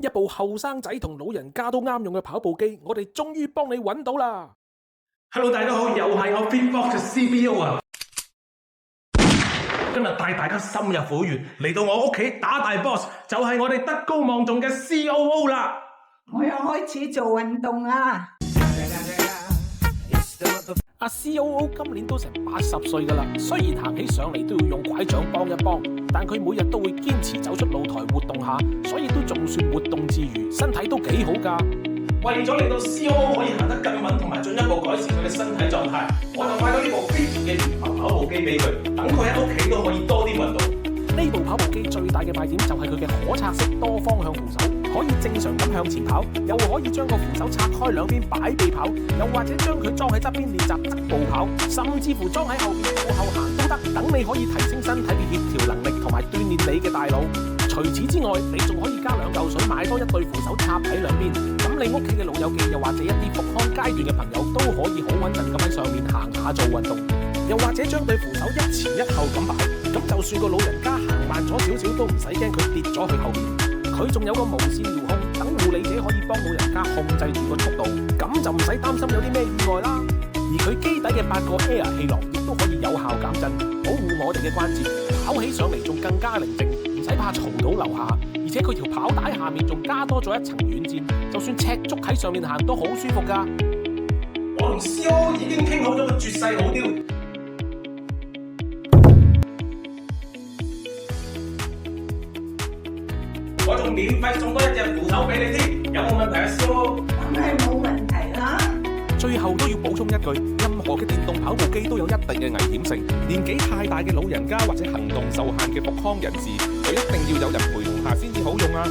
一部後生仔同老人家都啱用嘅跑步機，我哋終於幫你揾到啦！ Hello， 大家好，又係我 Fitbox 嘅 CBO 啊！今日帶大家深入虎穴，嚟到我屋企打大 boss，就係我哋德高望重嘅 COO 啦！我又開始做運動啦！阿 COO 今年都成80歲㗎啦，雖然行起上嚟都要用拐杖幫一幫，但佢每日都會堅持走出露台活動下，所以都仲算活動自如，身體都幾好㗎。為咗令到 COO 可以行得更穩，同埋進一步改善佢嘅身體狀態，我就買咗呢部 Fit 嘅聯盟跑步機俾佢，等佢喺屋企都可以多啲運動。呢部跑步機最大嘅賣點就係佢嘅可拆式多方向扶手，可以正常咁向前跑，又可以將個扶手拆開兩邊擺臂跑，又或者將佢裝喺側邊練習側步跑，甚至乎裝喺後邊倒後行都得，等你可以提升身體嘅協調能力同埋鍛鍊你嘅大腦。除此之外，你仲可以加2嚿水買多一對扶手插喺兩邊，咁你屋企嘅老友記又或者一啲復康階段嘅朋友都可以好穩陣咁喺上面行下做運動，又或者將對扶手一前一後咁擺，咁就算個老人家行慢咗少少都唔使驚佢跌咗去後邊。佢仲有個無線遙控，等護理者可以幫老人家控制住個速度，咁就唔使擔心有啲咩意外啦。而佢機底嘅8個 Air 氣囊亦都可以有效減震，保護我哋嘅關節，跑起上嚟仲更加寧靜，唔使怕嘈到樓下。而且佢條跑帶下面仲加多咗一層軟墊，就算赤足喺上面行都好舒服㗎。我同 COO 已經傾好咗個絕世好雕。我仲免費送多一隻扶手俾你添，有冇問題啊 COO？ 梗係冇問題啦。最後都要補充一句，任何嘅電動跑步機都有一定嘅危險性，年紀太大嘅老人家或者行動受限嘅復康人士，就一定要有人陪同下先至好用啊！